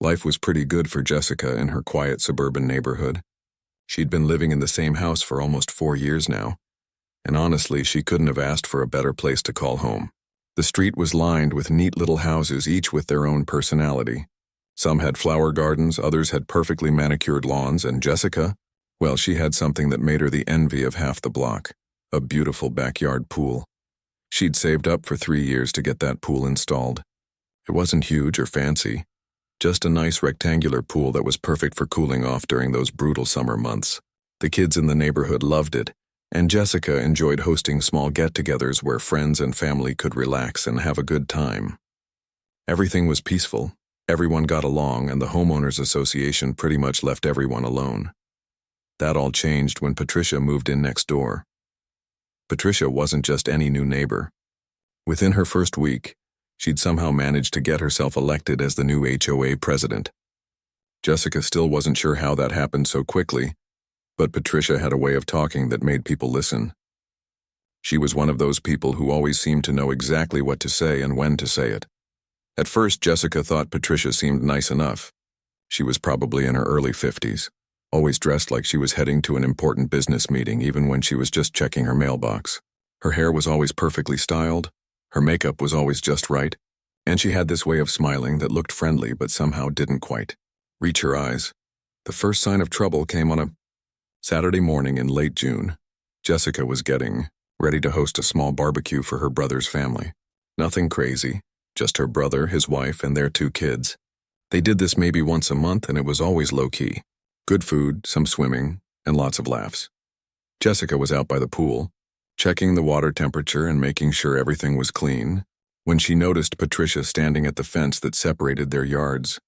Life was pretty good for Jessica in her quiet suburban neighborhood. She'd been living in the same house for almost 4 years now, and honestly, she couldn't have asked for a better place to call home. The street was lined with neat little houses, each with their own personality. Some had flower gardens, others had perfectly manicured lawns, and Jessica, well, she had something that made her the envy of half the block, a beautiful backyard pool. She'd saved up for 3 years to get that pool installed. It wasn't huge or fancy, just a nice rectangular pool that was perfect for cooling off during those brutal summer months. The kids in the neighborhood loved it, and Jessica enjoyed hosting small get-togethers where friends and family could relax and have a good time. Everything was peaceful, everyone got along, and the homeowners association pretty much left everyone alone. That all changed when Patricia moved in next door. Patricia wasn't just any new neighbor. Within her first week, she'd somehow managed to get herself elected as the new HOA president. Jessica still wasn't sure how that happened so quickly, but Patricia had a way of talking that made people listen. She was one of those people who always seemed to know exactly what to say and when to say it. At first, Jessica thought Patricia seemed nice enough. She was probably in her early 50s, always dressed like she was heading to an important business meeting even when she was just checking her mailbox. Her hair was always perfectly styled, her makeup was always just right, and she had this way of smiling that looked friendly but somehow didn't quite reach her eyes. The first sign of trouble came on a Saturday morning in late June. Jessica was getting ready to host a small barbecue for her brother's family. Nothing crazy, just her brother, his wife, and their 2 kids. They did this maybe once a month, and it was always low-key. Good food, some swimming, and lots of laughs. Jessica was out by the pool, checking the water temperature and making sure everything was clean, when she noticed Patricia standing at the fence that separated their yards.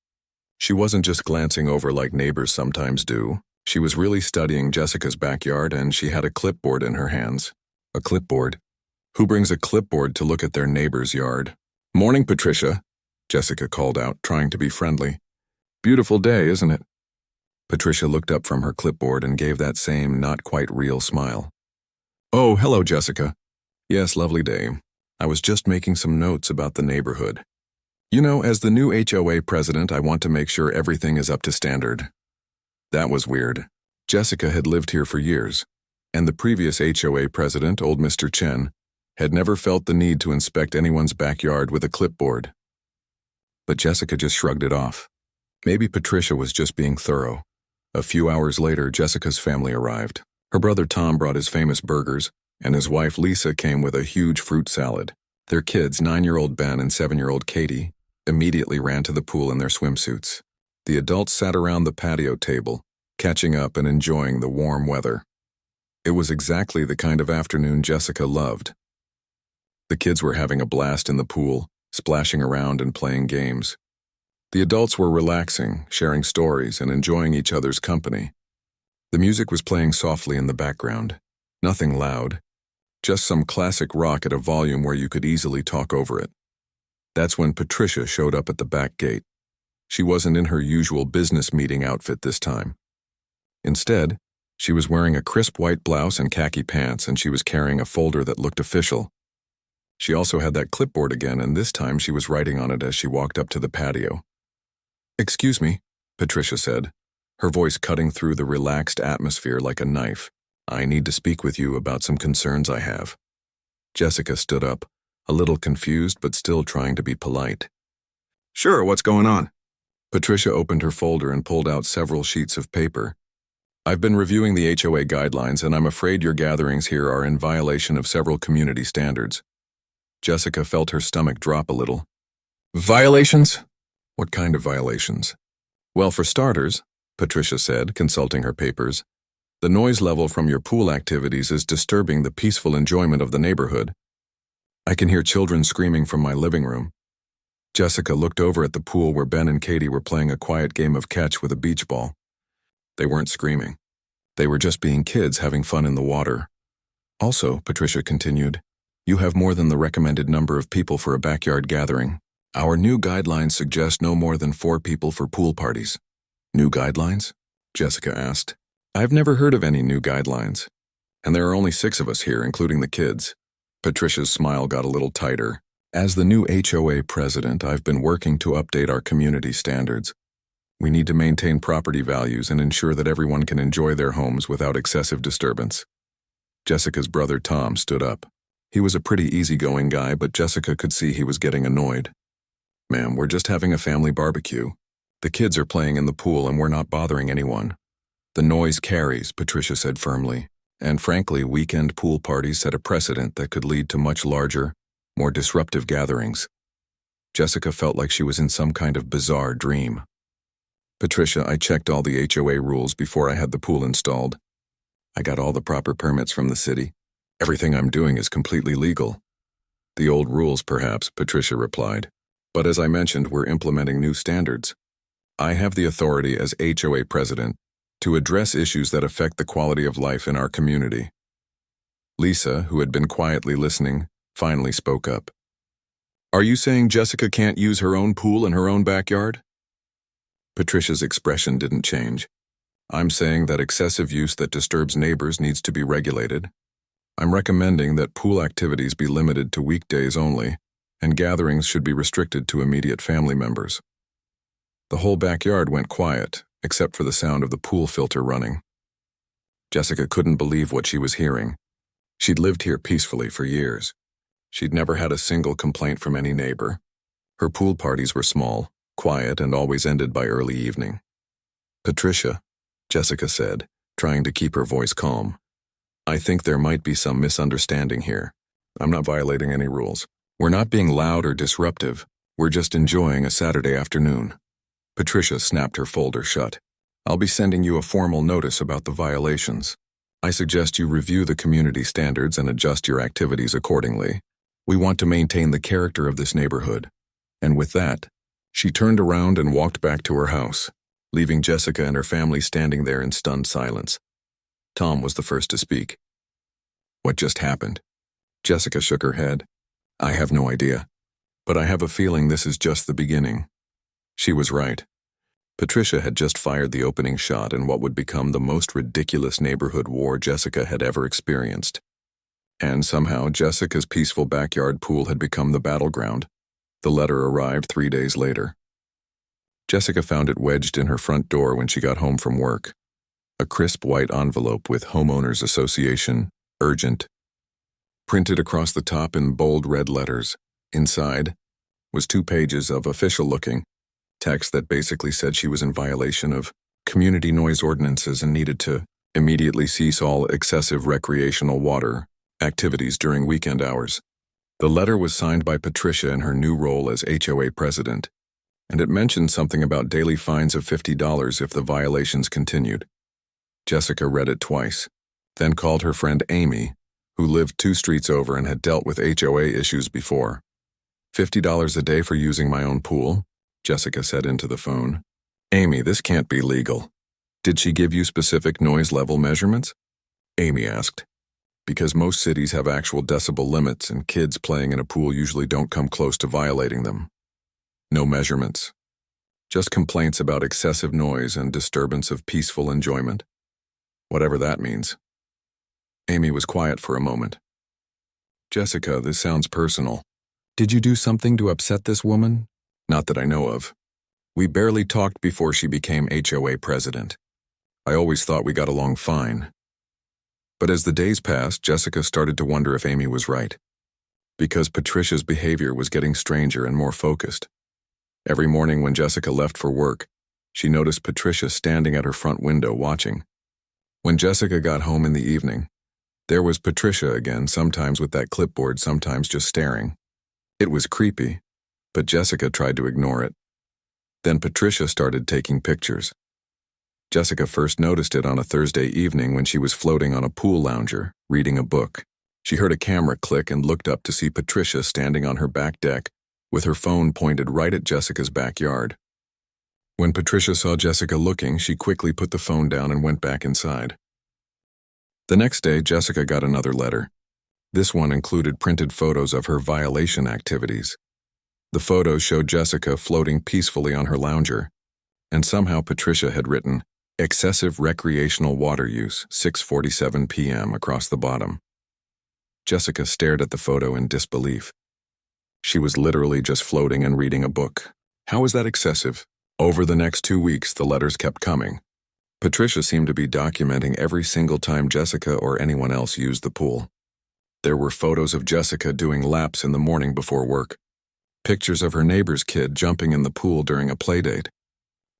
She wasn't just glancing over like neighbors sometimes do. She was really studying Jessica's backyard, and she had a clipboard in her hands. A clipboard? Who brings a clipboard to look at their neighbor's yard? "Morning, Patricia," Jessica called out, trying to be friendly. "Beautiful day, isn't it?" Patricia looked up from her clipboard and gave that same not-quite-real smile. "Oh, hello, Jessica. Yes, lovely day. I was just making some notes about the neighborhood. You know, as the new HOA president, I want to make sure everything is up to standard." That was weird. Jessica had lived here for years, and the previous HOA president, old Mr. Chen, had never felt the need to inspect anyone's backyard with a clipboard. But Jessica just shrugged it off. Maybe Patricia was just being thorough. A few hours later, Jessica's family arrived. Her brother Tom brought his famous burgers, and his wife Lisa came with a huge fruit salad. Their kids, 9-year-old Ben and 7-year-old Katie, immediately ran to the pool in their swimsuits. The adults sat around the patio table, catching up and enjoying the warm weather. It was exactly the kind of afternoon Jessica loved. The kids were having a blast in the pool, splashing around and playing games. The adults were relaxing, sharing stories, and enjoying each other's company. The music was playing softly in the background. Nothing loud, just some classic rock at a volume where you could easily talk over it. That's when Patricia showed up at the back gate. She wasn't in her usual business meeting outfit this time. Instead, she was wearing a crisp white blouse and khaki pants, and she was carrying a folder that looked official. She also had that clipboard again, and this time she was writing on it as she walked up to the patio. "Excuse me," Patricia said, her voice cutting through the relaxed atmosphere like a knife. "I need to speak with you about some concerns I have." Jessica stood up, a little confused but still trying to be polite. "Sure, what's going on?" Patricia opened her folder and pulled out several sheets of paper. "I've been reviewing the HOA guidelines, and I'm afraid your gatherings here are in violation of several community standards." Jessica felt her stomach drop a little. "Violations? What kind of violations?" "Well, for starters," Patricia said, consulting her papers, "the noise level from your pool activities is disturbing the peaceful enjoyment of the neighborhood. I can hear children screaming from my living room." Jessica looked over at the pool where Ben and Katie were playing a quiet game of catch with a beach ball. They weren't screaming. They were just being kids having fun in the water. "Also," Patricia continued, "you have more than the recommended number of people for a backyard gathering. Our new guidelines suggest no more than 4 people for pool parties." "New guidelines?" Jessica asked. "I've never heard of any new guidelines. And there are only 6 of us here, including the kids." Patricia's smile got a little tighter. "As the new HOA president, I've been working to update our community standards. We need to maintain property values and ensure that everyone can enjoy their homes without excessive disturbance. Jessica's brother Tom stood up. He was a pretty easygoing guy, but Jessica could see he was getting annoyed. "Ma'am, we're just having a family barbecue. The kids are playing in the pool and we're not bothering anyone." "The noise carries," Patricia said firmly. And frankly, weekend pool parties set a precedent that could lead to much larger, more disruptive gatherings. Jessica felt like she was in some kind of bizarre dream. "Patricia, I checked all the HOA rules before I had the pool installed. I got all the proper permits from the city. Everything I'm doing is completely legal." "The old rules, perhaps," Patricia replied. "But as I mentioned, we're implementing new standards. I have the authority as HOA president to address issues that affect the quality of life in our community." Lisa, who had been quietly listening, finally spoke up. "Are you saying Jessica can't use her own pool in her own backyard?" Patricia's expression didn't change. "I'm saying that excessive use that disturbs neighbors needs to be regulated. I'm recommending that pool activities be limited to weekdays only, and gatherings should be restricted to immediate family members." The whole backyard went quiet, except for the sound of the pool filter running. Jessica couldn't believe what she was hearing. She'd lived here peacefully for years. She'd never had a single complaint from any neighbor. Her pool parties were small, quiet, and always ended by early evening. "Patricia," Jessica said, trying to keep her voice calm, "I think there might be some misunderstanding here. I'm not violating any rules. We're not being loud or disruptive. We're just enjoying a Saturday afternoon." Patricia snapped her folder shut. "I'll be sending you a formal notice about the violations. I suggest you review the community standards and adjust your activities accordingly. We want to maintain the character of this neighborhood." And with that, she turned around and walked back to her house, leaving Jessica and her family standing there in stunned silence. Tom was the first to speak. "What just happened?" Jessica shook her head. "I have no idea, but I have a feeling this is just the beginning." She was right. Patricia had just fired the opening shot in what would become the most ridiculous neighborhood war Jessica had ever experienced. And somehow Jessica's peaceful backyard pool had become the battleground. The letter arrived 3 days later. Jessica found it wedged in her front door when she got home from work. A crisp white envelope with Homeowners Association, urgent, printed across the top in bold red letters. Inside was 2 pages of official-looking text that basically said she was in violation of community noise ordinances and needed to immediately cease all excessive recreational water activities during weekend hours. The letter was signed by Patricia in her new role as HOA president, and it mentioned something about daily fines of $50 if the violations continued. Jessica read it twice, then called her friend Amy, who lived 2 streets over and had dealt with HOA issues before. $50 a day for using my own pool? Jessica said into the phone. "Amy, this can't be legal. Did she give you specific noise level measurements?" Amy asked. "Because most cities have actual decibel limits and kids playing in a pool usually don't come close to violating them. No measurements. Just complaints about excessive noise and disturbance of peaceful enjoyment. Whatever that means." Amy was quiet for a moment. "Jessica, this sounds personal. Did you do something to upset this woman?" "Not that I know of. We barely talked before she became HOA president. I always thought we got along fine." But as the days passed, Jessica started to wonder if Amy was right, because Patricia's behavior was getting stranger and more focused. Every morning when Jessica left for work, she noticed Patricia standing at her front window watching. When Jessica got home in the evening, there was Patricia again, sometimes with that clipboard, sometimes just staring. It was creepy, but Jessica tried to ignore it. Then Patricia started taking pictures. Jessica first noticed it on a Thursday evening when she was floating on a pool lounger, reading a book. She heard a camera click and looked up to see Patricia standing on her back deck, with her phone pointed right at Jessica's backyard. When Patricia saw Jessica looking, she quickly put the phone down and went back inside. The next day, Jessica got another letter. This one included printed photos of her violation activities. The photos showed Jessica floating peacefully on her lounger, and somehow Patricia had written, "Excessive recreational water use, 6:47 p.m." across the bottom. Jessica stared at the photo in disbelief. She was literally just floating and reading a book. How is that excessive? Over the next 2 weeks, the letters kept coming. Patricia seemed to be documenting every single time Jessica or anyone else used the pool. There were photos of Jessica doing laps in the morning before work, pictures of her neighbor's kid jumping in the pool during a playdate,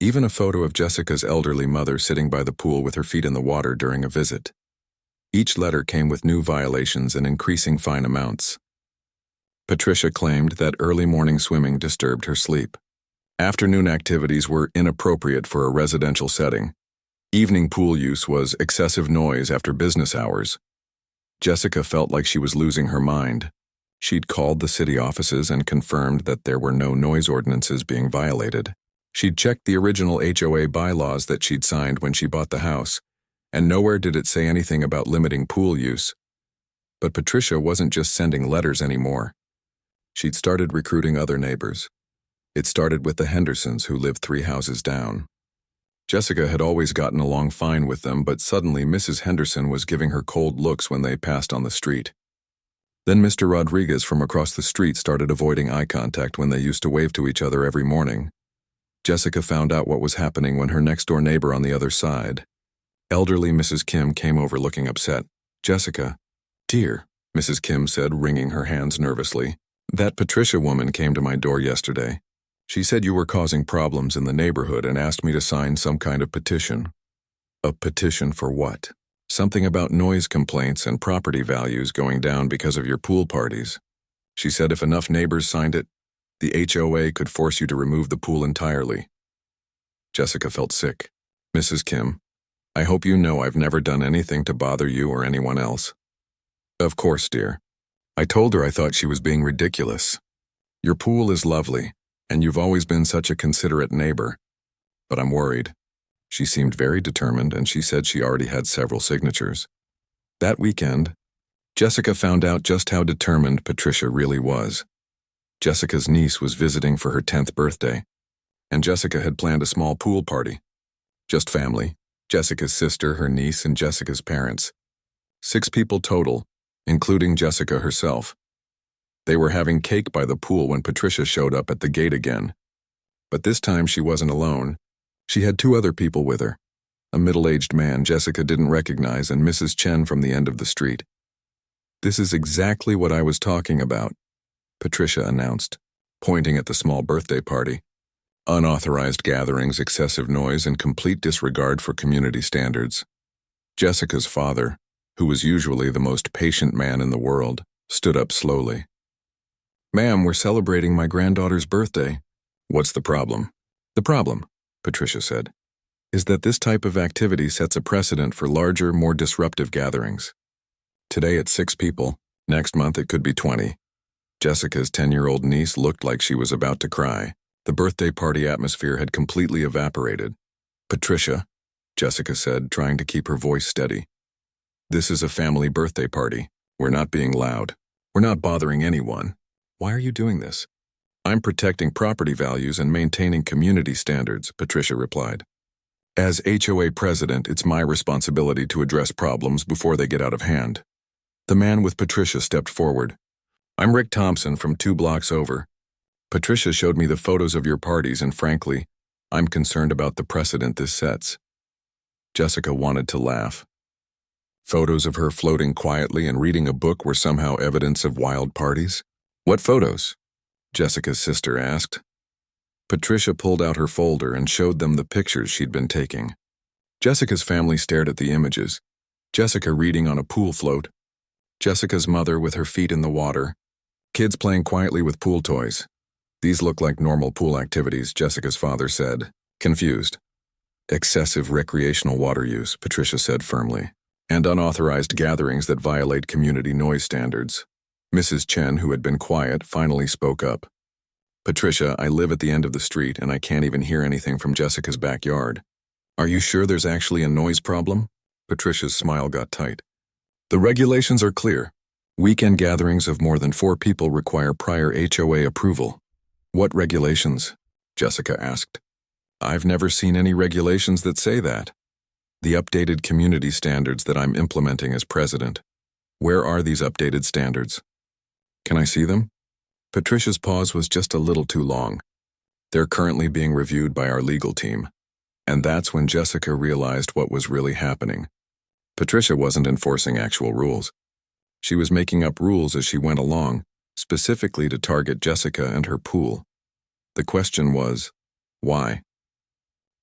even a photo of Jessica's elderly mother sitting by the pool with her feet in the water during a visit. Each letter came with new violations and increasing fine amounts. Patricia claimed that early morning swimming disturbed her sleep. Afternoon activities were inappropriate for a residential setting. Evening pool use was excessive noise after business hours. Jessica felt like she was losing her mind. She'd called the city offices and confirmed that there were no noise ordinances being violated. She'd checked the original HOA bylaws that she'd signed when she bought the house, and nowhere did it say anything about limiting pool use. But Patricia wasn't just sending letters anymore. She'd started recruiting other neighbors. It started with the Hendersons, who lived 3 houses down. Jessica had always gotten along fine with them, but suddenly Mrs. Henderson was giving her cold looks when they passed on the street. Then Mr. Rodriguez from across the street started avoiding eye contact when they used to wave to each other every morning. Jessica found out what was happening when her next-door neighbor on the other side, elderly Mrs. Kim, came over looking upset. "Jessica, dear," Mrs. Kim said, wringing her hands nervously, "that Patricia woman came to my door yesterday. She said you were causing problems in the neighborhood and asked me to sign some kind of petition." "A petition for what?" "Something about noise complaints and property values going down because of your pool parties. She said if enough neighbors signed it, the HOA could force you to remove the pool entirely." Jessica felt sick. "Mrs. Kim, I hope you know I've never done anything to bother you or anyone else." "Of course, dear. I told her I thought she was being ridiculous. Your pool is lovely, and you've always been such a considerate neighbor. But I'm worried." She seemed very determined, and she said she already had several signatures. That weekend, Jessica found out just how determined Patricia really was. Jessica's niece was visiting for her 10th birthday, and Jessica had planned a small pool party. Just family, Jessica's sister, her niece, and Jessica's parents. 6 people total, including Jessica herself. They were having cake by the pool when Patricia showed up at the gate again. But this time she wasn't alone. She had 2 other people with her, a middle-aged man Jessica didn't recognize and Mrs. Chen from the end of the street. "This is exactly what I was talking about," Patricia announced, pointing at the small birthday party. "Unauthorized gatherings, excessive noise, and complete disregard for community standards." Jessica's father, who was usually the most patient man in the world, stood up slowly. "Ma'am, we're celebrating my granddaughter's birthday." "What's the problem?" "The problem," Patricia said, "is that this type of activity sets a precedent for larger, more disruptive gatherings. Today it's 6 people. Next month it could be 20. Jessica's 10-year-old niece looked like she was about to cry. The birthday party atmosphere had completely evaporated. "Patricia," Jessica said, trying to keep her voice steady, "this is a family birthday party. We're not being loud. We're not bothering anyone. Why are you doing this?" "I'm protecting property values and maintaining community standards," Patricia replied. "As HOA president, it's my responsibility to address problems before they get out of hand." The man with Patricia stepped forward. "I'm Rick Thompson from 2 blocks over. Patricia showed me the photos of your parties, and frankly, I'm concerned about the precedent this sets." Jessica wanted to laugh. Photos of her floating quietly and reading a book were somehow evidence of wild parties? "What photos?" Jessica's sister asked. Patricia pulled out her folder and showed them the pictures she'd been taking. Jessica's family stared at the images. Jessica reading on a pool float. Jessica's mother with her feet in the water. Kids playing quietly with pool toys. "These look like normal pool activities," Jessica's father said, confused. "Excessive recreational water use," Patricia said firmly, "and unauthorized gatherings that violate community noise standards." Mrs. Chen, who had been quiet, finally spoke up. "Patricia, I live at the end of the street and I can't even hear anything from Jessica's backyard. Are you sure there's actually a noise problem?" Patricia's smile got tight. "The regulations are clear. Weekend gatherings of more than 4 people require prior HOA approval." "What regulations?" Jessica asked. "I've never seen any regulations that say that." "The updated community standards that I'm implementing as president." "Where are these updated standards?" "Can I see them?" Patricia's pause was just a little too long. They're currently being reviewed by our legal team. And that's when Jessica realized what was really happening. Patricia wasn't enforcing actual rules. She was making up rules as she went along, specifically to target Jessica and her pool. The question was, why?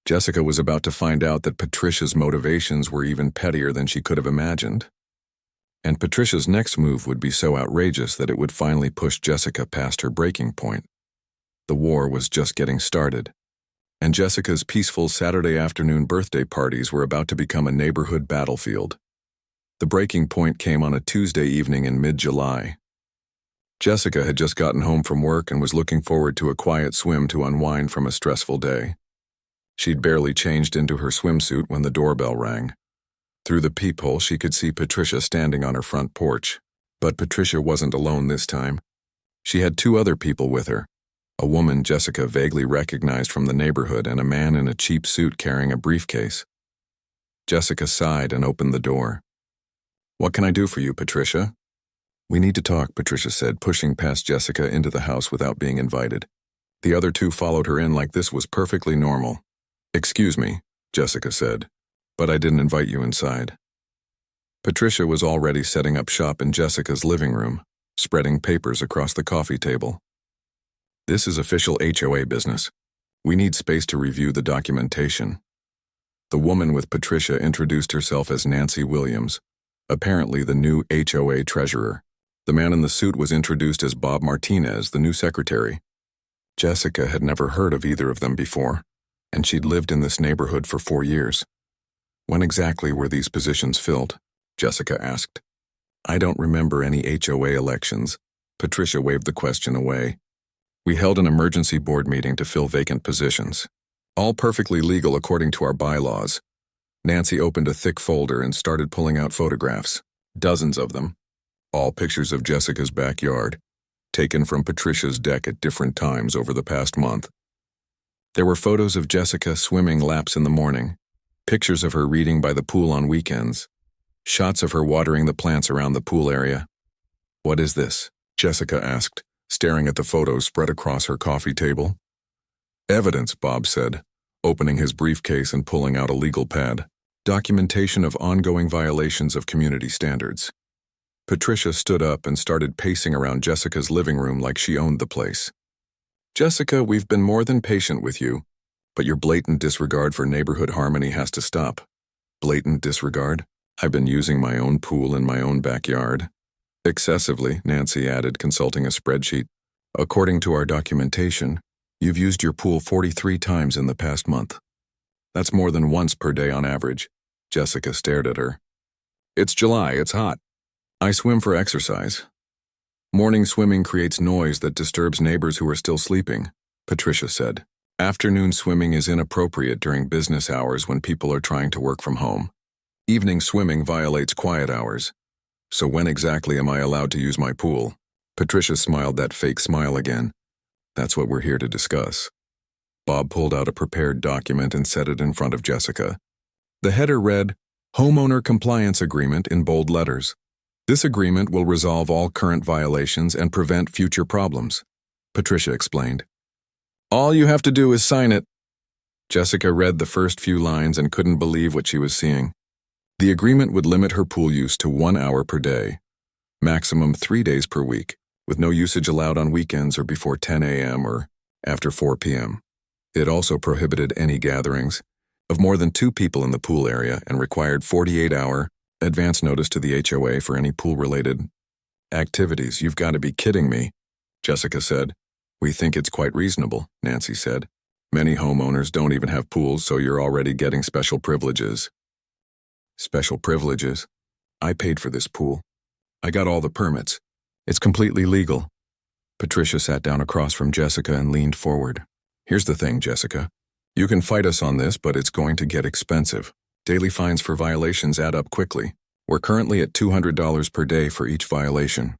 Jessica was about to find out that Patricia's motivations were even pettier than she could have imagined. And Patricia's next move would be so outrageous that it would finally push Jessica past her breaking point. The war was just getting started, and Jessica's peaceful Saturday afternoon birthday parties were about to become a neighborhood battlefield. The breaking point came on a Tuesday evening in mid-July. Jessica had just gotten home from work and was looking forward to a quiet swim to unwind from a stressful day. She'd barely changed into her swimsuit when the doorbell rang. Through the peephole, she could see Patricia standing on her front porch. But Patricia wasn't alone this time. She had two other people with her, a woman Jessica vaguely recognized from the neighborhood and a man in a cheap suit carrying a briefcase. Jessica sighed and opened the door. "What can I do for you, Patricia?" "We need to talk," Patricia said, pushing past Jessica into the house without being invited. The other two followed her in like this was perfectly normal. "Excuse me," Jessica said, "but I didn't invite you inside." Patricia was already setting up shop in Jessica's living room, spreading papers across the coffee table. "This is official HOA business. We need space to review the documentation." The woman with Patricia introduced herself as Nancy Williams, apparently the new HOA treasurer. The man in the suit was introduced as Bob Martinez, the new secretary. Jessica had never heard of either of them before, and she'd lived in this neighborhood for 4 years. "When exactly were these positions filled?" Jessica asked. "I don't remember any HOA elections." Patricia waved the question away. "We held an emergency board meeting to fill vacant positions. All perfectly legal according to our bylaws." Nancy opened a thick folder and started pulling out photographs, dozens of them, all pictures of Jessica's backyard, taken from Patricia's deck at different times over the past month. There were photos of Jessica swimming laps in the morning, pictures of her reading by the pool on weekends, shots of her watering the plants around the pool area. "What is this?" Jessica asked, staring at the photos spread across her coffee table. "Evidence," Bob said, opening his briefcase and pulling out a legal pad. "Documentation of ongoing violations of community standards." Patricia stood up and started pacing around Jessica's living room like she owned the place. "Jessica, we've been more than patient with you, but your blatant disregard for neighborhood harmony has to stop." "Blatant disregard? I've been using my own pool in my own backyard." "Excessively," Nancy added, consulting a spreadsheet. "According to our documentation, you've used your pool 43 times in the past month. That's more than once per day on average." Jessica stared at her. "It's July, it's hot. I swim for exercise. Morning swimming creates noise that disturbs neighbors who are still sleeping," Patricia said. "Afternoon swimming is inappropriate during business hours when people are trying to work from home. Evening swimming violates quiet hours. So when exactly am I allowed to use my pool?" Patricia smiled that fake smile again. "That's what we're here to discuss." Bob pulled out a prepared document and set it in front of Jessica. The header read, "Homeowner Compliance Agreement" in bold letters. "This agreement will resolve all current violations and prevent future problems," Patricia explained. "All you have to do is sign it." Jessica read the first few lines and couldn't believe what she was seeing. The agreement would limit her pool use to 1 hour per day, maximum 3 days per week, with no usage allowed on weekends or before 10 a.m. or after 4 p.m. It also prohibited any gatherings of more than 2 people in the pool area and required 48-hour advance notice to the HOA for any pool-related activities. "You've got to be kidding me," Jessica said. "We think it's quite reasonable," Nancy said. "Many homeowners don't even have pools, so you're already getting special privileges." "Special privileges? I paid for this pool. I got all the permits. It's completely legal." Patricia sat down across from Jessica and leaned forward. "Here's the thing, Jessica. You can fight us on this, but it's going to get expensive. Daily fines for violations add up quickly. We're currently at $200 per day for each violation."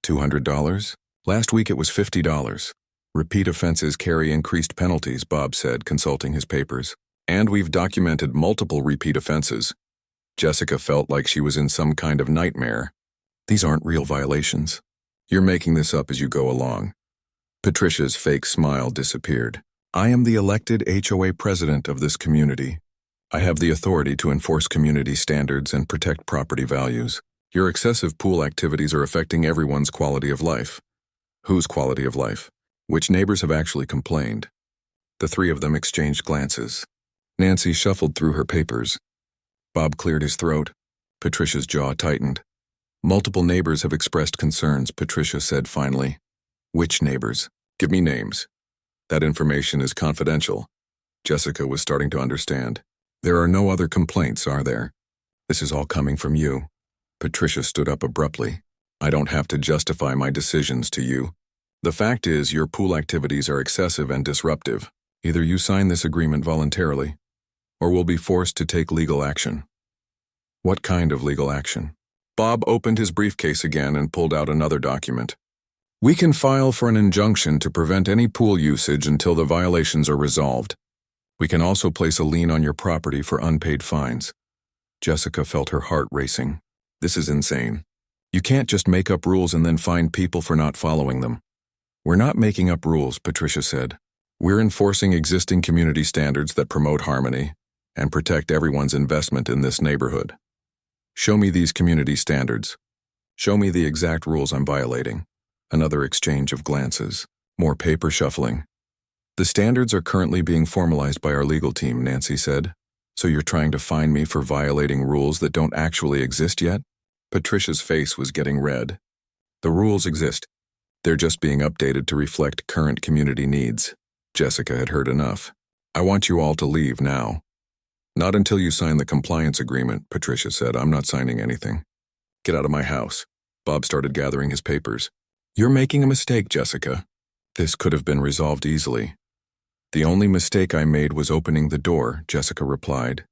$200? Last week it was $50. "Repeat offenses carry increased penalties," Bob said, consulting his papers. "And we've documented multiple repeat offenses." Jessica felt like she was in some kind of nightmare. "These aren't real violations. You're making this up as you go along." Patricia's fake smile disappeared. I am the elected HOA president of this community. I have the authority to enforce community standards and protect property values. Your excessive pool activities are affecting everyone's quality of life. Whose quality of life? Which neighbors have actually complained? The three of them exchanged glances. Nancy shuffled through her papers. Bob cleared his throat. Patricia's jaw tightened. Multiple neighbors have expressed concerns, Patricia said finally. Which neighbors? Give me names. That information is confidential. Jessica was starting to understand. There are no other complaints, are there? This is all coming from you. Patricia stood up abruptly. I don't have to justify my decisions to you. The fact is, your pool activities are excessive and disruptive. Either you sign this agreement voluntarily, or we'll be forced to take legal action. What kind of legal action? Bob opened his briefcase again and pulled out another document. We can file for an injunction to prevent any pool usage until the violations are resolved. We can also place a lien on your property for unpaid fines. Jessica felt her heart racing. This is insane. You can't just make up rules and then fine people for not following them. We're not making up rules, Patricia said. We're enforcing existing community standards that promote harmony and protect everyone's investment in this neighborhood. Show me these community standards. Show me the exact rules I'm violating. Another exchange of glances. More paper shuffling. The standards are currently being formalized by our legal team, Nancy said. So you're trying to fine me for violating rules that don't actually exist yet? Patricia's face was getting red. The rules exist. They're just being updated to reflect current community needs. Jessica had heard enough. I want you all to leave now. Not until you sign the compliance agreement, Patricia said. I'm not signing anything. Get out of my house. Bob started gathering his papers. You're making a mistake, Jessica. This could have been resolved easily. The only mistake I made was opening the door, Jessica replied.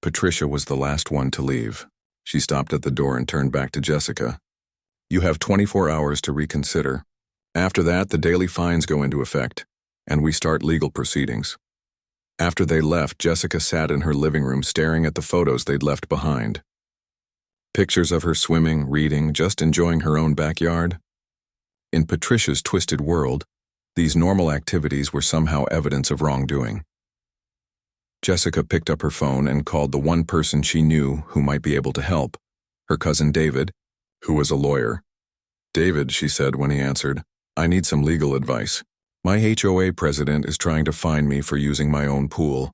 Patricia was the last one to leave. She stopped at the door and turned back to Jessica. You have 24 hours to reconsider. After that, the daily fines go into effect, and we start legal proceedings. After they left, Jessica sat in her living room staring at the photos they'd left behind. Pictures of her swimming, reading, just enjoying her own backyard. In Patricia's twisted world, these normal activities were somehow evidence of wrongdoing. Jessica picked up her phone and called the one person she knew who might be able to help, her cousin David, who was a lawyer. David, she said when he answered, I need some legal advice. My HOA president is trying to fine me for using my own pool.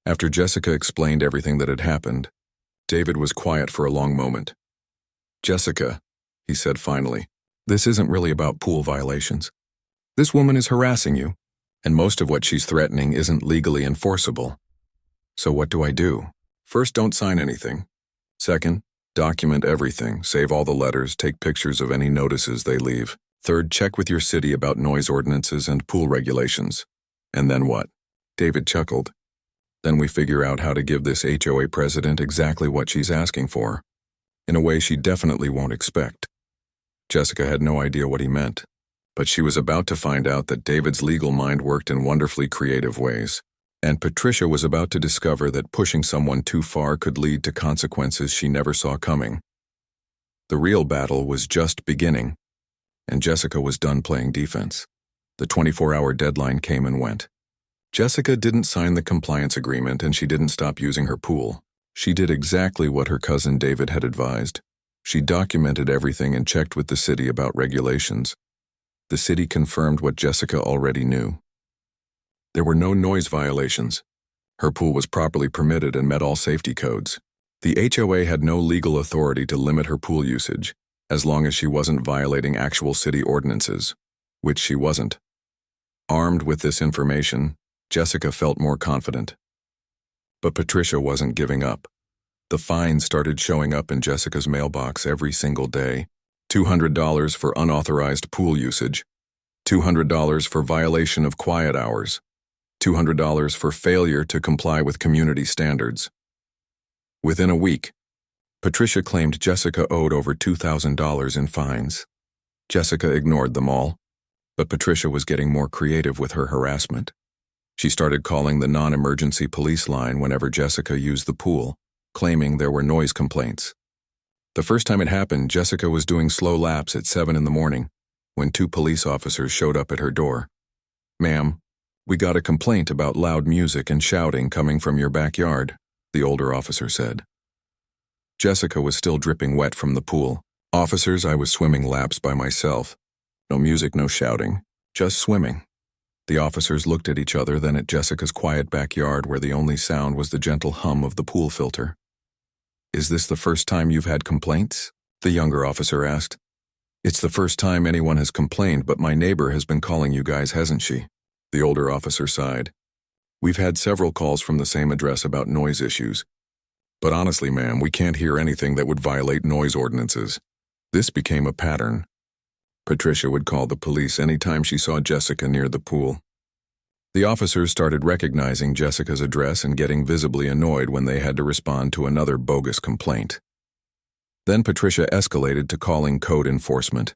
After Jessica explained everything that had happened, David was quiet for a long moment. Jessica, he said finally, this isn't really about pool violations. This woman is harassing you, and most of what she's threatening isn't legally enforceable. So what do I do? First, don't sign anything. Second, document everything, save all the letters, take pictures of any notices they leave. Third, check with your city about noise ordinances and pool regulations. And then what? David chuckled. Then we figure out how to give this HOA president exactly what she's asking for, in a way she definitely won't expect. Jessica had no idea what he meant, but she was about to find out that David's legal mind worked in wonderfully creative ways, and Patricia was about to discover that pushing someone too far could lead to consequences she never saw coming. The real battle was just beginning, and Jessica was done playing defense. The 24-hour deadline came and went. Jessica didn't sign the compliance agreement and she didn't stop using her pool. She did exactly what her cousin David had advised. She documented everything and checked with the city about regulations. The city confirmed what Jessica already knew. There were no noise violations. Her pool was properly permitted and met all safety codes. The HOA had no legal authority to limit her pool usage, as long as she wasn't violating actual city ordinances, which she wasn't. Armed with this information, Jessica felt more confident. But Patricia wasn't giving up. The fines started showing up in Jessica's mailbox every single day. $200 for unauthorized pool usage, $200 for violation of quiet hours, $200 for failure to comply with community standards. Within a week, Patricia claimed Jessica owed over $2,000 in fines. Jessica ignored them all, but Patricia was getting more creative with her harassment. She started calling the non-emergency police line whenever Jessica used the pool, claiming there were noise complaints. The first time it happened, Jessica was doing slow laps at 7 in the morning when 2 police officers showed up at her door. Ma'am, "We got a complaint about loud music and shouting coming from your backyard," the older officer said. Jessica was still dripping wet from the pool. "Officers, I was swimming laps by myself. No music, no shouting. Just swimming." The officers looked at each other, then at Jessica's quiet backyard where the only sound was the gentle hum of the pool filter. "Is this the first time you've had complaints?" the younger officer asked. "It's the first time anyone has complained, but my neighbor has been calling you guys, hasn't she?" The older officer sighed. "We've had several calls from the same address about noise issues. But honestly, ma'am, we can't hear anything that would violate noise ordinances." This became a pattern. Patricia would call the police anytime she saw Jessica near the pool. The officers started recognizing Jessica's address and getting visibly annoyed when they had to respond to another bogus complaint. Then Patricia escalated to calling code enforcement,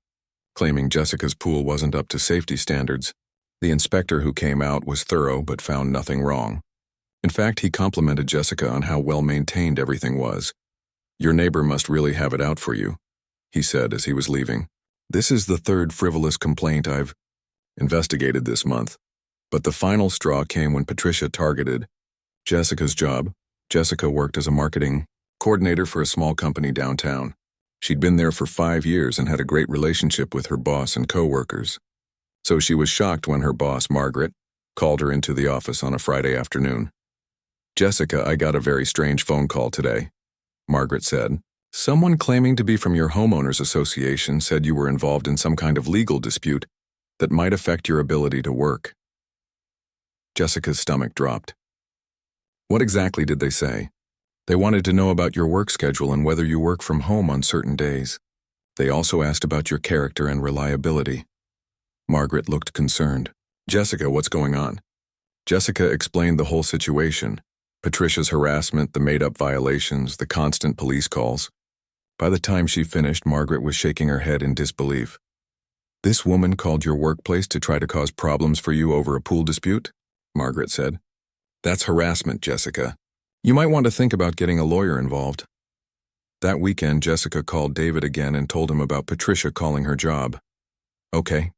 claiming Jessica's pool wasn't up to safety standards. The inspector who came out was thorough but found nothing wrong. In fact, he complimented Jessica on how well-maintained everything was. "Your neighbor must really have it out for you," he said as he was leaving. "This is the third frivolous complaint I've investigated this month." But the final straw came when Patricia targeted Jessica's job. Jessica worked as a marketing coordinator for a small company downtown. She'd been there for 5 years and had a great relationship with her boss and co-workers. So she was shocked when her boss, Margaret, called her into the office on a Friday afternoon. "Jessica, I got a very strange phone call today," Margaret said. "Someone claiming to be from your homeowners association said you were involved in some kind of legal dispute that might affect your ability to work." Jessica's stomach dropped. "What exactly did they say?" "They wanted to know about your work schedule and whether you work from home on certain days. They also asked about your character and reliability." Margaret looked concerned. "Jessica, what's going on?" Jessica explained the whole situation: Patricia's harassment, the made-up violations, the constant police calls. By the time she finished, Margaret was shaking her head in disbelief. "This woman called your workplace to try to cause problems for you over a pool dispute?" Margaret said. "That's harassment, Jessica. You might want to think about getting a lawyer involved." That weekend, Jessica called David again and told him about Patricia calling her job. "Okay,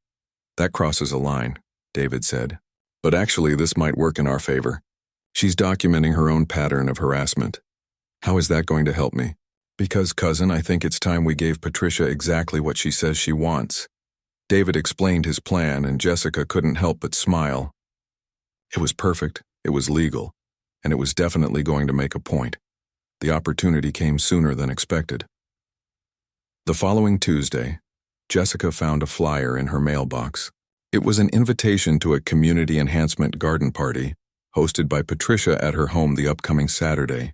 that crosses a line," David said. "But actually, this might work in our favor. She's documenting her own pattern of harassment." "How is that going to help me?" "Because, cousin, I think it's time we gave Patricia exactly what she says she wants." David explained his plan, and Jessica couldn't help but smile. It was perfect, it was legal, and it was definitely going to make a point. The opportunity came sooner than expected. The following Tuesday, Jessica found a flyer in her mailbox. It was an invitation to a community enhancement garden party hosted by Patricia at her home the upcoming Saturday.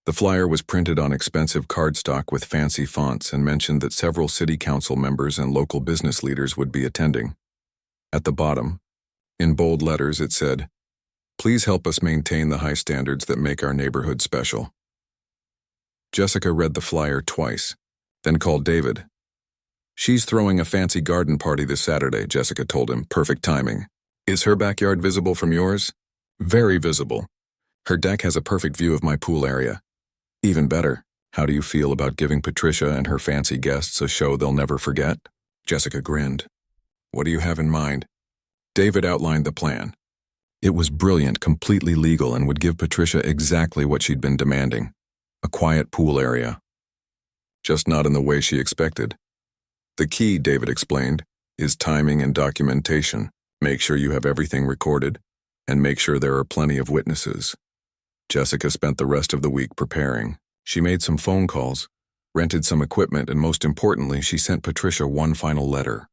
The flyer was printed on expensive cardstock with fancy fonts and mentioned that several city council members and local business leaders would be attending. At the bottom, in bold letters, it said, "Please help us maintain the high standards that make our neighborhood special." Jessica read the flyer twice, then called David. "She's throwing a fancy garden party this Saturday," Jessica told him. "Perfect timing." "Is her backyard visible from yours?" "Very visible. Her deck has a perfect view of my pool area." "Even better. How do you feel about giving Patricia and her fancy guests a show they'll never forget?" Jessica grinned. "What do you have in mind?" David outlined the plan. It was brilliant, completely legal, and would give Patricia exactly what she'd been demanding: a quiet pool area. Just not in the way she expected. "The key," David explained, "is timing and documentation. Make sure you have everything recorded, and make sure there are plenty of witnesses." Jessica spent the rest of the week preparing. She made some phone calls, rented some equipment, and most importantly, she sent Patricia one final letter.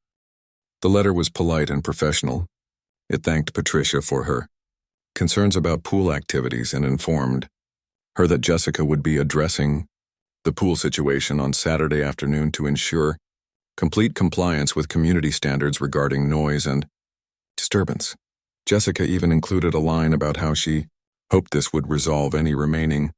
The letter was polite and professional. It thanked Patricia for her concerns about pool activities and informed her that Jessica would be addressing the pool situation on Saturday afternoon to ensure complete compliance with community standards regarding noise and disturbance. Jessica even included a line about how she hoped this would resolve any remaining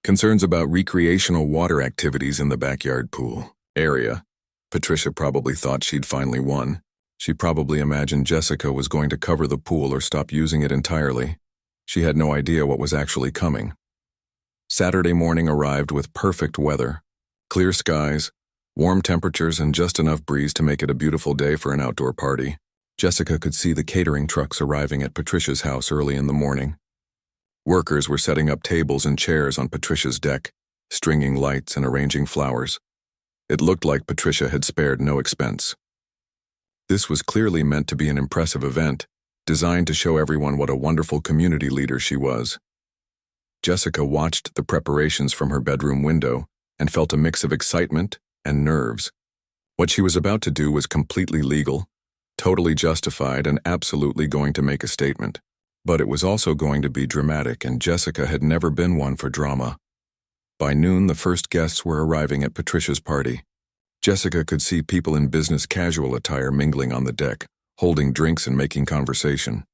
concerns about recreational water activities in the backyard pool area. Patricia probably thought she'd finally won. She probably imagined Jessica was going to cover the pool or stop using it entirely. She had no idea what was actually coming. Saturday morning arrived with perfect weather. Clear skies, warm temperatures, and just enough breeze to make it a beautiful day for an outdoor party. Jessica could see the catering trucks arriving at Patricia's house early in the morning. Workers were setting up tables and chairs on Patricia's deck, stringing lights and arranging flowers. It looked like Patricia had spared no expense. This was clearly meant to be an impressive event, designed to show everyone what a wonderful community leader she was. Jessica watched the preparations from her bedroom window and felt a mix of excitement and nerves. What she was about to do was completely legal, totally justified, and absolutely going to make a statement. But it was also going to be dramatic, and Jessica had never been one for drama. By noon, the first guests were arriving at Patricia's party. Jessica could see people in business casual attire mingling on the deck, holding drinks and making conversation.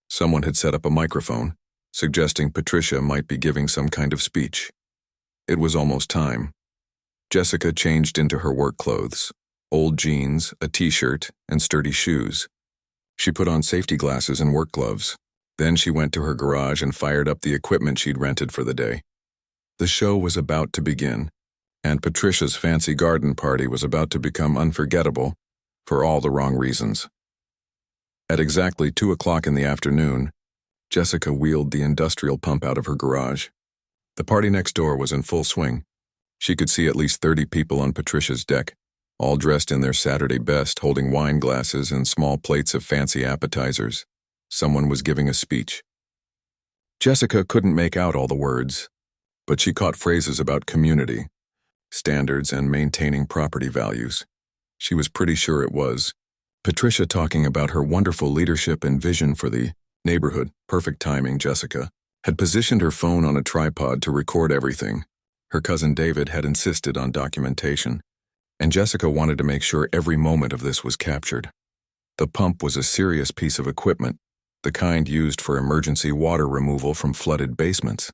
Someone had set up a microphone, suggesting Patricia might be giving some kind of speech. It was almost time. Jessica changed into her work clothes, old jeans, a t-shirt, and sturdy shoes. She put on safety glasses and work gloves. Then she went to her garage and fired up the equipment she'd rented for the day. The show was about to begin, and Patricia's fancy garden party was about to become unforgettable for all the wrong reasons. At exactly 2 o'clock in the afternoon, Jessica wheeled the industrial pump out of her garage. The party next door was in full swing. She could see at least 30 people on Patricia's deck, all dressed in their Saturday best, holding wine glasses and small plates of fancy appetizers. Someone was giving a speech. Jessica couldn't make out all the words, but she caught phrases about community, standards, and maintaining property values. She was pretty sure it was Patricia talking about her wonderful leadership and vision for the neighborhood. Perfect timing. Jessica had positioned her phone on a tripod to record everything. Her cousin David had insisted on documentation, and Jessica wanted to make sure every moment of this was captured. The pump was a serious piece of equipment, the kind used for emergency water removal from flooded basements.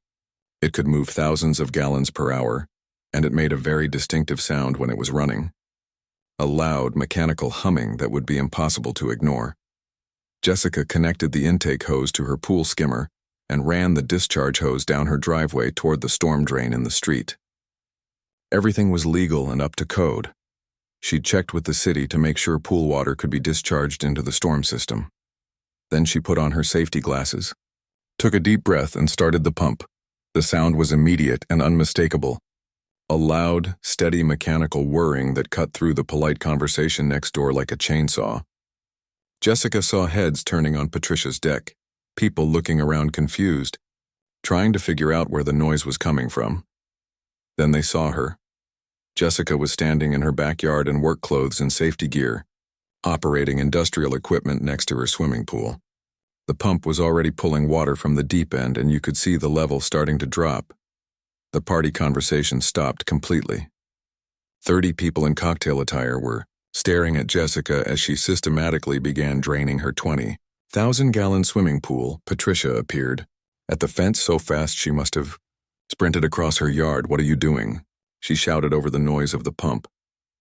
It could move thousands of gallons per hour, and it made a very distinctive sound when it was running. A loud, mechanical humming that would be impossible to ignore. Jessica connected the intake hose to her pool skimmer and ran the discharge hose down her driveway toward the storm drain in the street. Everything was legal and up to code. She checked with the city to make sure pool water could be discharged into the storm system. Then she put on her safety glasses, took a deep breath, and started the pump. The sound was immediate and unmistakable. A loud, steady mechanical whirring that cut through the polite conversation next door like a chainsaw. Jessica saw heads turning on Patricia's deck, people looking around confused, trying to figure out where the noise was coming from. Then they saw her. Jessica was standing in her backyard in work clothes and safety gear, operating industrial equipment next to her swimming pool. The pump was already pulling water from the deep end, and you could see the level starting to drop. The party conversation stopped completely. 30 people in cocktail attire were staring at Jessica as she systematically began draining her 20,000-gallon swimming pool. Patricia appeared at the fence so fast she must have sprinted across her yard. "What are you doing?" she shouted over the noise of the pump.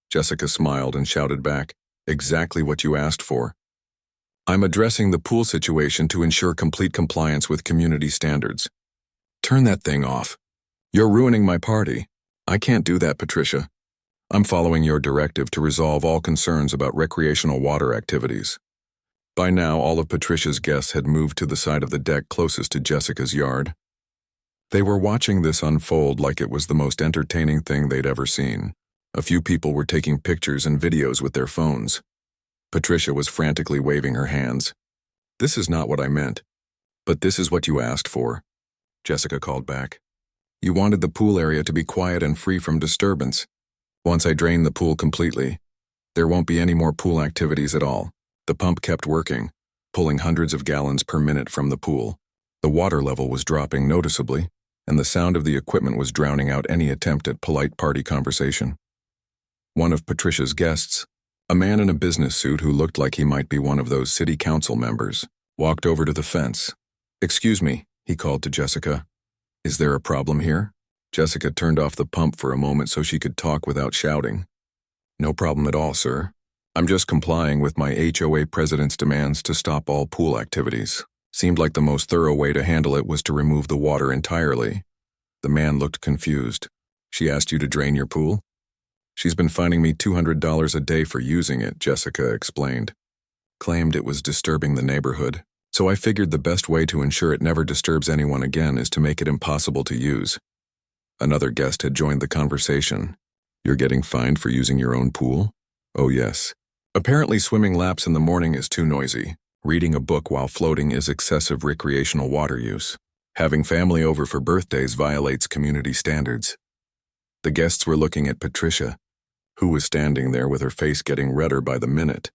Jessica smiled and shouted back, "Exactly what you asked for. I'm addressing the pool situation to ensure complete compliance with community standards." "Turn that thing off. You're ruining my party." "I can't do that, Patricia. I'm following your directive to resolve all concerns about recreational water activities." By now, all of Patricia's guests had moved to the side of the deck closest to Jessica's yard. They were watching this unfold like it was the most entertaining thing they'd ever seen. A few people were taking pictures and videos with their phones. Patricia was frantically waving her hands. "This is not what I meant. But this is what you asked for," Jessica called back. "You wanted the pool area to be quiet and free from disturbance. Once I drain the pool completely, there won't be any more pool activities at all." The pump kept working, pulling hundreds of gallons per minute from the pool. The water level was dropping noticeably, and the sound of the equipment was drowning out any attempt at polite party conversation. One of Patricia's guests, a man in a business suit who looked like he might be one of those city council members, walked over to the fence. "Excuse me," he called to Jessica. "Is there a problem here?" Jessica turned off the pump for a moment so she could talk without shouting. "No problem at all, sir. I'm just complying with my HOA president's demands to stop all pool activities." Seemed like the most thorough way to handle it was to remove the water entirely. The man looked confused. "She asked you to drain your pool?" "She's been fining me $200 a day for using it," Jessica explained. claimed it was disturbing the neighborhood, so I figured the best way to ensure it never disturbs anyone again is to make it impossible to use. Another guest had joined the conversation. You're getting fined for using your own pool? Oh yes. Apparently swimming laps in the morning is too noisy. Reading a book while floating is excessive recreational water use. Having family over for birthdays violates community standards. The guests were looking at Patricia, who was standing there with her face getting redder by the minute.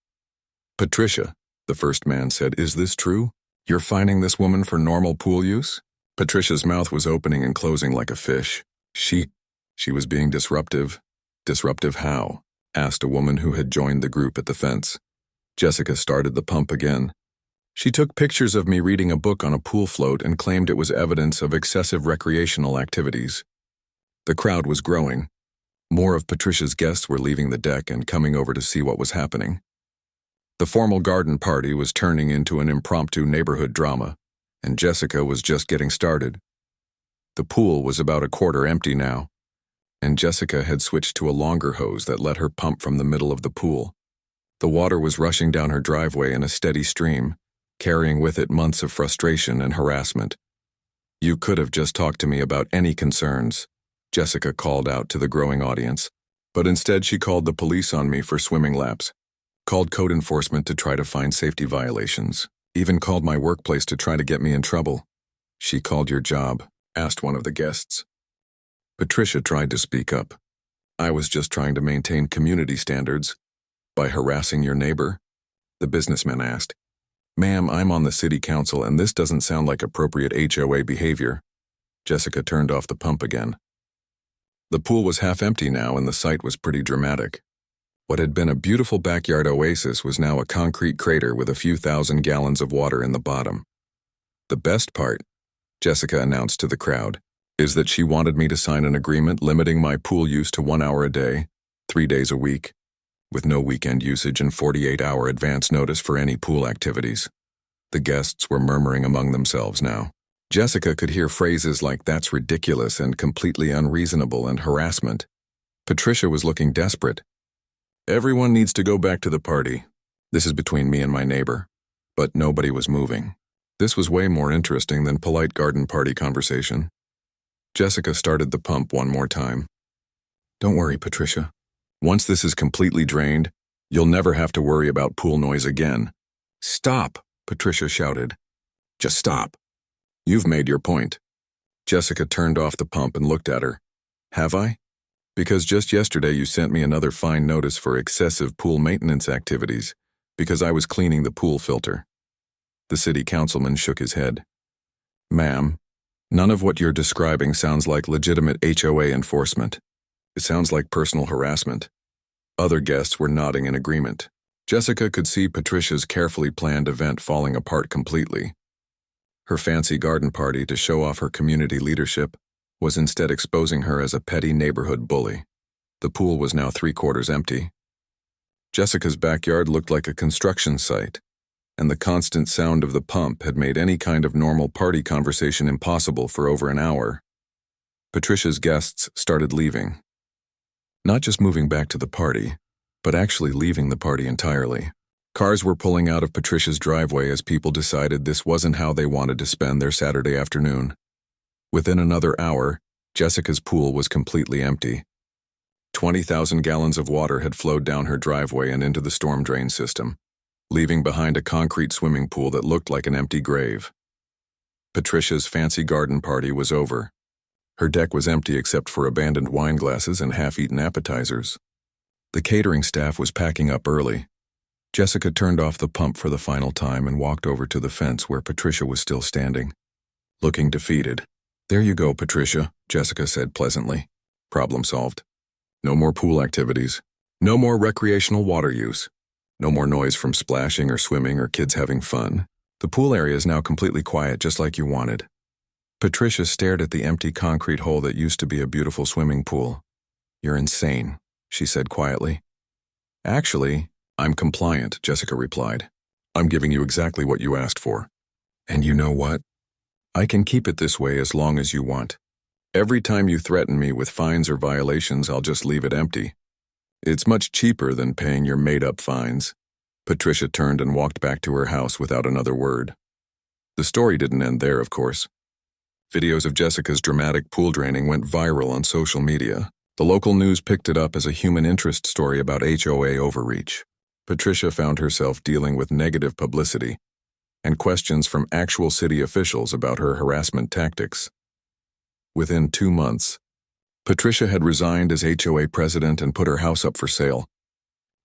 Patricia, the first man said, "Is this true? You're fining this woman for normal pool use?" Patricia's mouth was opening and closing like a fish. She was being disruptive. Disruptive how? Asked a woman who had joined the group at the fence. Jessica started the pump again. She took pictures of me reading a book on a pool float and claimed it was evidence of excessive recreational activities. The crowd was growing. More of Patricia's guests were leaving the deck and coming over to see what was happening. The formal garden party was turning into an impromptu neighborhood drama, and Jessica was just getting started. The pool was about a quarter empty now, and Jessica had switched to a longer hose that let her pump from the middle of the pool. The water was rushing down her driveway in a steady stream, carrying with it months of frustration and harassment. "You could have just talked to me about any concerns," Jessica called out to the growing audience, but instead she called the police on me for swimming laps, called code enforcement to try to find safety violations, even called my workplace to try to get me in trouble. "She called your job?" asked one of the guests. Patricia tried to speak up. "I was just trying to maintain community standards." "By harassing your neighbor?" the businessman asked. "Ma'am, I'm on the city council and this doesn't sound like appropriate HOA behavior." Jessica turned off the pump again. The pool was half empty now and the sight was pretty dramatic. What had been a beautiful backyard oasis was now a concrete crater with a few thousand gallons of water in the bottom. "The best part," Jessica announced to the crowd, "is that she wanted me to sign an agreement limiting my pool use to 1 hour a day, 3 days a week, with no weekend usage and 48-hour advance notice for any pool activities." The guests were murmuring among themselves now. Jessica could hear phrases like "that's ridiculous" and "completely unreasonable" and "harassment." Patricia was looking desperate. "Everyone needs to go back to the party. This is between me and my neighbor." But nobody was moving. This was way more interesting than polite garden party conversation. Jessica started the pump one more time. "Don't worry, Patricia. Once this is completely drained, you'll never have to worry about pool noise again." "Stop," Patricia shouted. "Just stop. You've made your point." Jessica turned off the pump and looked at her. "Have I? Because just yesterday you sent me another fine notice for excessive pool maintenance activities because I was cleaning the pool filter." The city councilman shook his head. "Ma'am, none of what you're describing sounds like legitimate HOA enforcement. It sounds like personal harassment." Other guests were nodding in agreement. Jessica could see Patricia's carefully planned event falling apart completely. Her fancy garden party to show off her community leadership was instead exposing her as a petty neighborhood bully. The pool was now 3/4 empty. Jessica's backyard looked like a construction site, and the constant sound of the pump had made any kind of normal party conversation impossible for over an hour. Patricia's guests started leaving. Not just moving back to the party, but actually leaving the party entirely. Cars were pulling out of Patricia's driveway as people decided this wasn't how they wanted to spend their Saturday afternoon. Within another hour, Jessica's pool was completely empty. 20,000 gallons of water had flowed down her driveway and into the storm drain system, leaving behind a concrete swimming pool that looked like an empty grave. Patricia's fancy garden party was over. Her deck was empty except for abandoned wine glasses and half-eaten appetizers. The catering staff was packing up early. Jessica turned off the pump for the final time and walked over to the fence where Patricia was still standing, looking defeated. "There you go, Patricia," Jessica said pleasantly. "Problem solved. No more pool activities. No more recreational water use. No more noise from splashing or swimming or kids having fun. The pool area is now completely quiet, just like you wanted." Patricia stared at the empty concrete hole that used to be a beautiful swimming pool. "You're insane," she said quietly. "Actually, I'm compliant," Jessica replied. "I'm giving you exactly what you asked for. And you know what? I can keep it this way as long as you want. Every time you threaten me with fines or violations, I'll just leave it empty. It's much cheaper than paying your made-up fines." Patricia turned and walked back to her house without another word. The story didn't end there, of course. Videos of Jessica's dramatic pool draining went viral on social media. The local news picked it up as a human interest story about HOA overreach. Patricia found herself dealing with negative publicity and questions from actual city officials about her harassment tactics. Within 2 months, Patricia had resigned as HOA president and put her house up for sale.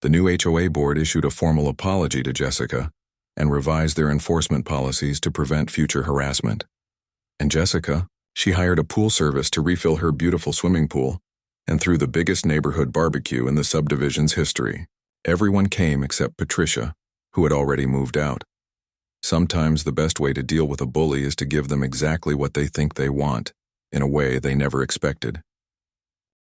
The new HOA board issued a formal apology to Jessica and revised their enforcement policies to prevent future harassment. And Jessica, she hired a pool service to refill her beautiful swimming pool and threw the biggest neighborhood barbecue in the subdivision's history. Everyone came except Patricia, who had already moved out. Sometimes the best way to deal with a bully is to give them exactly what they think they want, in a way they never expected.